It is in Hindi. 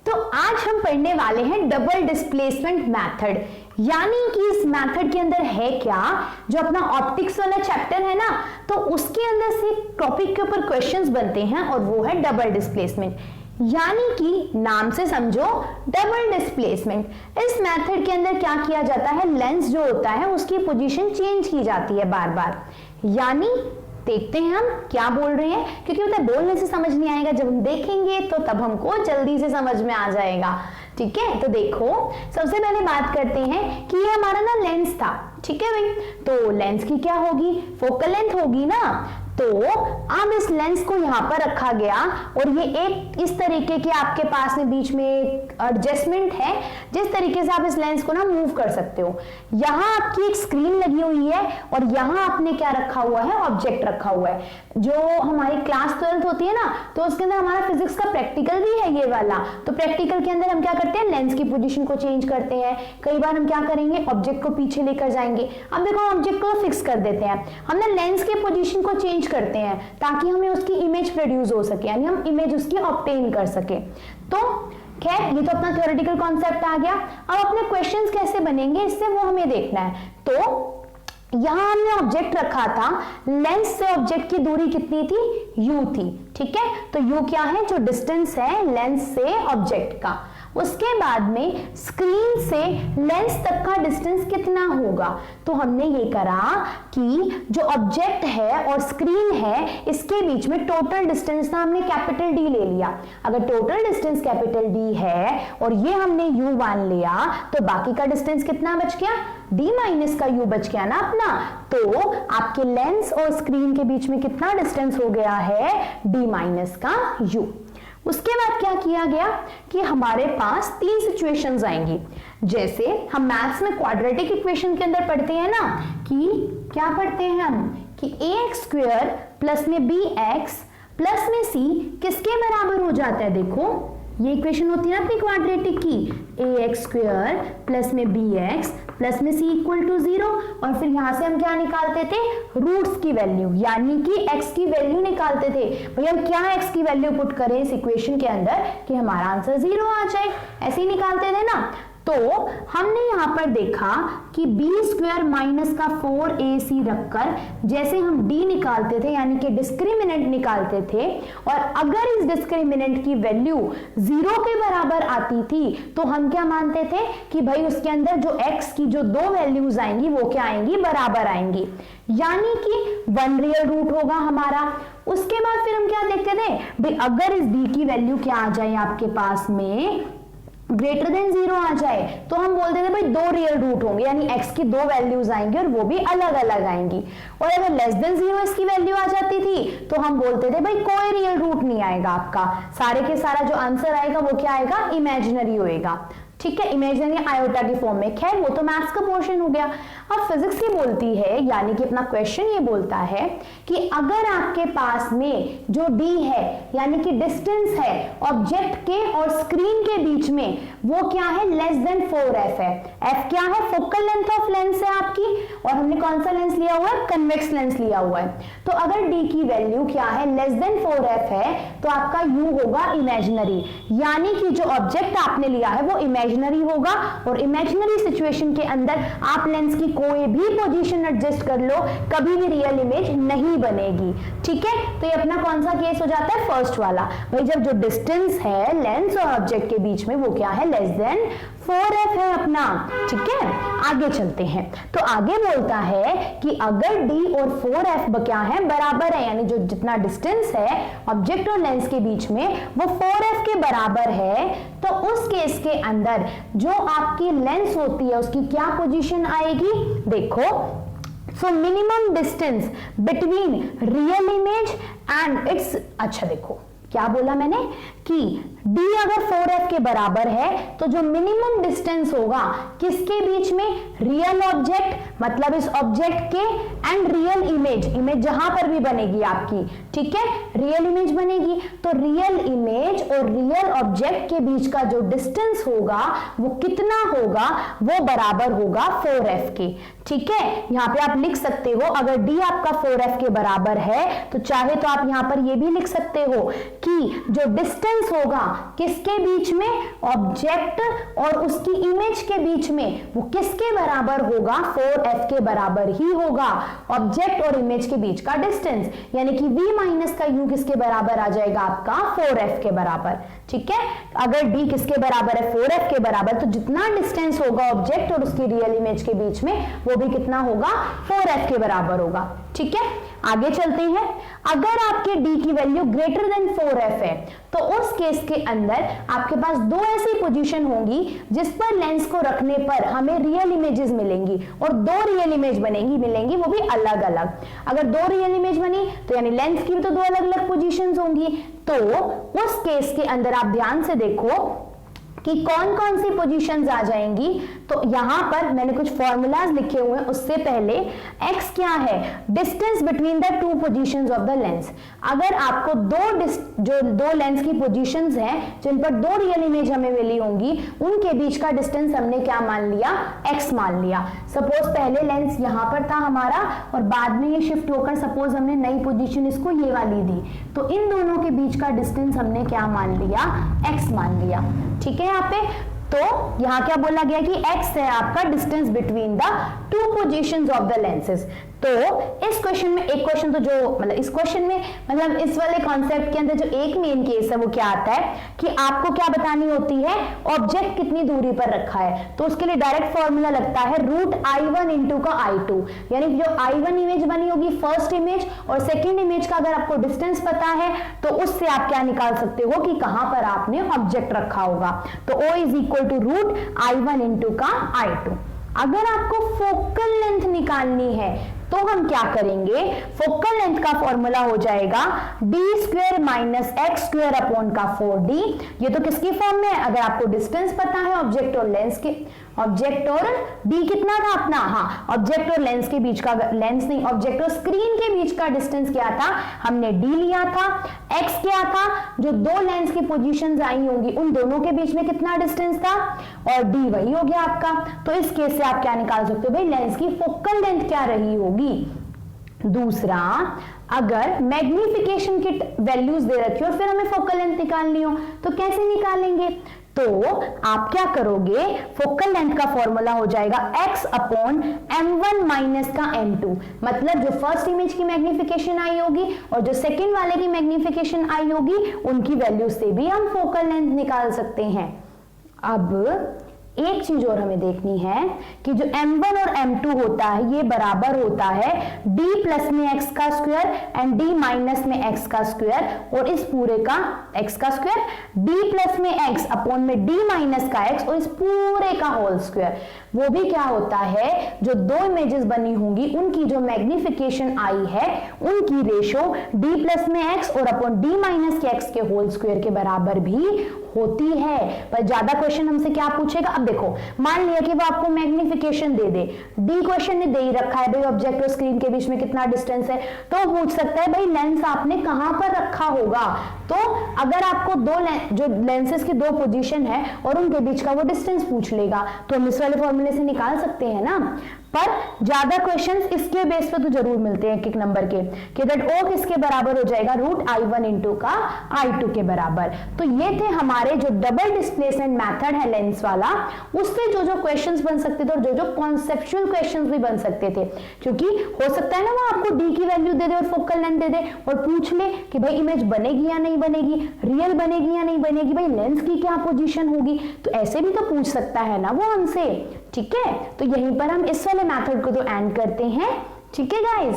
तो आज हम पढ़ने वाले हैं डबल डिस्प्लेसमेंट मेथड, यानी कि इस मेथड के अंदर है क्या, जो अपना ऑप्टिक्स वाला चैप्टर है ना, तो उसके अंदर से टॉपिक के ऊपर क्वेश्चंस बनते हैं और वो है डबल डिस्प्लेसमेंट। यानी कि नाम से समझो डबल डिस्प्लेसमेंट। इस मेथड के अंदर क्या किया जाता है, लेंस जो होता है उसकी पोजीशन चेंज की जाती है बार बार। यानी देखते हैं हम क्या बोल रहे हैं, क्योंकि पता है बोलने से समझ नहीं आएगा, जब हम देखेंगे तो तब हमको जल्दी से समझ में आ जाएगा। ठीक है, तो देखो सबसे पहले बात करते हैं कि ये हमारा ना लेंस था। ठीक है भाई, तो लेंस की क्या होगी, फोकल लेंथ होगी ना। तो अब इस लेंस को यहाँ पर रखा गया और ये एक इस तरीके के आपके पास में बीच में एडजस्टमेंट है, जिस तरीके से आप इस लेंस को ना मूव कर सकते हो। यहाँ आपकी एक स्क्रीन लगी हुई है और यहाँ आपने क्या रखा हुआ है, ऑब्जेक्ट रखा हुआ है। जो हमारी क्लास 12th होती है ना, तो उसके अंदर हमारा फिजिक्स का प्रैक्टिकल भी है ये वाला। तो प्रैक्टिकल के अंदर हम क्या करते हैं, लेंस की पोजीशन को चेंज करते हैं। कई बार हम क्या करेंगे, ऑब्जेक्ट को पीछे लेकर जाएंगे। अब देखो ऑब्जेक्ट को फिक्स कर देते हैं, हम ना लेंस की पोजीशन को चेंज करते हैं ताकि हमें उसकी इमेज प्रोड्यूस हो सके, यानी हम इमेज उसकी ऑब्टेन कर सके। तो खैर ये तो अपना थ्योरेटिकल कॉन्सेप्ट आ गया। अब अपने क्वेश्चंस कैसे बनेंगे इससे वो हमें देखना है। तो यहां हमने ऑब्जेक्ट रखा था, लेंस से ऑब्जेक्ट की दूरी कितनी थी, u थी। ठीक है, तो u क्या है, जो डिस्टेंस है लेंस से ऑब्जेक्ट का। उसके बाद में स्क्रीन से लेंस तक का डिस्टेंस कितना होगा, तो हमने ये करा कि जो ऑब्जेक्ट है और स्क्रीन है इसके बीच में टोटल डिस्टेंस ना हमने कैपिटल D ले लिया। अगर टोटल डिस्टेंस कैपिटल D है और ये हमने u मान लिया, तो बाकी का डिस्टेंस कितना बच गया, D माइनस का u बच गया ना अपना। तो आपके लेंस और स्क्रीन के बीच में कितना डिस्टेंस हो गया है, D माइनस का u। उसके बाद क्या किया गया कि हमारे पास तीन सिचुएशंस आएंगी। जैसे हम मैथ्स में क्वाड्रेटिक इक्वेशन के अंदर पढ़ते हैं ना, कि क्या पढ़ते हैं हम, कि ax स्क्वायर प्लस में bx प्लस में c किसके बराबर हो जाता है। देखो ये इक्वेशन होती है ना अपनी क्वाड्रेटिक की, ax स्क्वायर प्लस में bx प्लस में c इक्वल टू 0, और फिर यहां से हम क्या निकालते थे, रूट्स की वैल्यू, यानी कि x की वैल्यू निकालते थे। भैया हम क्या x की वैल्यू पुट करें इस इक्वेशन के अंदर कि हमारा आंसर 0 आ जाए, ऐसे ही निकालते थे ना। तो हमने यहां पर देखा कि b स्क्वायर माइनस का 4ac रखकर जैसे हम d निकालते थे, यानी कि डिस्क्रिमिनेंट निकालते थे, और अगर इस डिस्क्रिमिनेंट की वैल्यू 0 के बराबर आती थी तो हम क्या मानते थे कि भाई उसके अंदर जो x की जो दो वैल्यूज आएंगी वो क्या आएंगी, बराबर आएंगी, यानी कि 1 रियल रूट होगा हमारा। उसके बाद फिर हम क्या देखते थे, भाई अगर इस b की वैल्यू क्या आ जाए आपके पास में ग्रेटर देन 0 आ जाए, तो हम बोलते थे भाई 2 रियल रूट होंगे, यानी x की दो वैल्यूज आएंगी और वो भी अलग अलग आएंगी। और अगर लेस देन 0 इसकी वैल्यू आ जाती थी तो हम बोलते थे भाई कोई रियल रूट नहीं आएगा, आपका सारे के सारा जो आंसर आएगा वो क्या आएगा, इमेजिनरी होएगा। ठीक है, इमेजिनरी आयोटा की फॉर्म में। खैर वो तो मैथ्स का पोर्शन हो गया। अब फिजिक्स ये बोलती है, यानी कि अपना क्वेश्चन ये बोलता है कि अगर आपके पास में जो d है, यानी कि डिस्टेंस है ऑब्जेक्ट के और स्क्रीन के बीच में, वो क्या है, लेस देन 4f है। f क्या है, फोकल लेंथ ऑफ लेंस है आपकी, और हमने कौन सा लेंस लिया हुआ है, कन्वेक्स लेंस लिया हुआ है। तो अगर d की वैल्यू क्या है, लेस देन 4f है, तो आपका u होगा इमेजिनरी, यानी कि जो ऑब्जेक्ट आपने लिया है वो इमेजिनरी होगा। और इमेजिनरी सिचुएशन के अंदर आप लेंस की कोई भी पोजीशन एडजस्ट कर लो, कभी भी रियल इमेज नहीं बनेगी। ठीक है, तो ये अपना कौन सा केस हो जाता है, फर्स्ट वाला। भाई जब जो डिस्टेंस है लेंस और ऑब्जेक्ट के बीच में वो क्या है, लेस देन 4f है अपना। ठीक है, आगे चलते हैं। तो आगे बोलता है कि अगर d और 4f क्या है, बराबर है, यानी जो जितना डिस्टेंस है ऑब्जेक्ट और लेंस के बीच में वो 4f के बराबर है, तो उस केस के अंदर जो आपकी लेंस होती है उसकी क्या पोजीशन आएगी, देखो। So minimum distance between real image and it's, अच्छा देखो क्या बोला मैंने कि d अगर 4f के बराबर है तो जो मिनिमम डिस्टेंस होगा किसके बीच में, रियल ऑब्जेक्ट, मतलब इस ऑब्जेक्ट के एंड रियल इमेज, इमेज जहां पर भी बनेगी आपकी, ठीक है, रियल इमेज बनेगी, तो रियल इमेज और रियल ऑब्जेक्ट के बीच का जो डिस्टेंस होगा वो कितना होगा, वो बराबर होगा 4f के। ठीक है, यहाँ पे आप लिख सकते हो अगर d आपका 4f के बराबर है तो चाहे तो आप यहाँ पर ये भी लिख सकते हो कि जो डिस्टेंस होगा किसके बीच में, ऑब्जेक्ट और उसकी इमेज के बीच में, वो किसके बराबर होगा, 4f के बराबर ही होगा, ऑब्जेक्ट और इमेज के बीच का डिस्टेंस, यानी कि v माइनस का u किसके बराबर आ जाएगा, आपका 4f के बराबर। ठीक है, अगर d किसके बराबर है, 4f के बराबर, तो जितना डिस्टेंस होगा ऑब्जेक्ट और उसकी रियल इमेज के बीच में वो भी कितना होगा, 4f के बराबर होगा। ठीक है, आगे चलते हैं। अगर आपके d की वैल्यू ग्रेटर देन 4f है तो उस केस के अंदर आपके पास दो ऐसी पोजीशन होंगी जिस पर लेंस को रखने पर हमें रियल इमेजेस मिलेंगी और दो रियल इमेज मिलेंगी, वो भी अलग अलग। अगर दो रियल इमेज बनी तो यानी लेंस की भी तो दो अलग अलग पोजीशंस होंगी। तो उस केस के अंदर आप ध्यान से देखो कि कौन कौन सी पोजीशंस आ जाएंगी। तो यहां पर मैंने कुछ फॉर्मूलाज लिखे हुए हैं, उससे पहले x क्या है, distance between the two positions of the lens. अगर आपको दो लेंस की पोजीशंस हैं जिन पर दो रियल इमेज हमें मिली होंगी, उनके बीच का डिस्टेंस हमने क्या मान लिया, x मान लिया। सपोज पहले लेंस यहां पर था हमारा और बाद में ये शिफ्ट होकर सपोज हमने नई पोजीशन इसको ये वाली दी, तो इन दोनों के बीच का डिस्टेंस हमने क्या मान लिया, x मान लिया। ठीक है, यहाँ पे तो यहां क्या बोला गया कि x है आपका distance between the two positions of the lenses. तो इस क्वेश्चन में एक क्वेश्चन तो जो मतलब इस क्वेश्चन में मतलब इस वाले कॉन्सेप्ट के अंदर जो एक मेन केस है वो क्या आता है कि आपको क्या बतानी होती है, ऑब्जेक्ट कितनी दूरी पर रखा है। तो उसके लिए डायरेक्ट फॉर्मूला लगता है रूट I1 इंटू का I2, यानी जो I1 इमेज बनी होगी फर्स्ट इमेज और सेकेंड इमेज का अगर आपको डिस्टेंस पता है तो उससे आप क्या निकाल सकते हो कि कहां पर आपने ऑब्जेक्ट रखा होगा। तो O is equal to root I1 into का I2। अगर आपको फोकल लेंथ निकालनी है तो हम क्या करेंगे, फोकल लेंथ का फॉर्मूला हो जाएगा d square minus x square upon का 4d। ये तो किसकी फॉर्म में है, अगर आपको डिस्टेंस पता है ऑब्जेक्ट और लेंस के, ऑब्जेक्ट और d कितना था अपना, हाँ ऑब्जेक्ट और लेंस के बीच का, लेंस नहीं ऑब्जेक्ट और स्क्रीन के बीच का डिस्टेंस क्या था, हमने d लिया था। x क्या था, जो दो लेंस की पोजीशंस आई होंगी उन दोनों के बीच में कितना डिस्टेंस था, और d वही हो गया आपका। तो इस केस से आप क्या निकाल सकते हो भाई, लेंस की फोकल लेंथ क्या रही होगी। दूसरा, अगर मैग्निफिकेशन की वैल्यूज दे रखी हो और फिर हमें फोकल लेंथ निकालनी हो तो कैसे निकालेंगे, तो आप क्या करोगे, फोकल लेंथ का फॉर्मूला हो जाएगा x अपॉन m1 माइनस का m2। मतलब जो फर्स्ट इमेज की मैग्निफिकेशन आई होगी और जो सेकंड वाले की मैग्निफिकेशन आई होगी उनकी वैल्यू से भी हम फोकल लेंथ निकाल सकते हैं। अब एक चीज और हमें देखनी है कि जो m1 और m2 होता है ये बराबर होता है d प्लस में x का स्क्वायर एंड d माइनस में x का स्क्वायर, और इस पूरे का x का स्क्वायर, d प्लस में x अपॉन में d माइनस का x और इस पूरे का होल स्क्वायर। वो भी क्या होता है, जो दो इमेजेस बनी होंगी उनकी जो मैग्निफिकेशन आई है उनकी रेशो d प्लस में x और अपॉन d माइनस के x के होल स्क्वायर के बराबर भी होती है। पर ज्यादा क्वेश्चन हमसे क्या पूछेगा, अब देखो मान लिया कि वो आपको मैग्निफिकेशन दे दे, डी क्वेश्चन ने दे ही रखा है भाई ऑब्जेक्ट और स्क्रीन के बीच में कितना डिस्टेंस है, तो पूछ सकता है भाई लेंस आपने कहां पर रखा होगा। तो अगर आपको जो लेंसेज की दो पोजीशन है और उनके बीच का वो डिस्टेंस पूछ लेगा तो हम इस वाले फॉर्मूले से निकाल सकते हैं ना। पर ज्यादा क्वेश्चंस इसके बेस पे तो जरूर मिलते हैं एक नंबर के कि दैट ओ किसके बराबर हो जाएगा, रूट I1 इंटू का I2 के बराबर। तो ये थे हमारे जो डबल डिस्प्लेसमेंट मेथड है लेंस वाला, उससे जो जो क्वेश्चंस बन सकते थे और जो जो कॉन्सेप्चुअल क्वेश्चंस भी बन सकते थे। क्योंकि हो सकता है ना वो आपको डी की वैल्यू दे दे और फोकल लेंथ दे दे और पूछ ले कि भाई इमेज बनेगी या नहीं बनेगी, रियल बनेगी या नहीं बनेगी, भाई लेंस की क्या पोजीशन होगी, तो ऐसे भी तो पूछ सकता है ना वो हमसे। ठीक है, तो यहीं पर हम इस वाले मेथड को तो एंड करते हैं। ठीक है गाइस।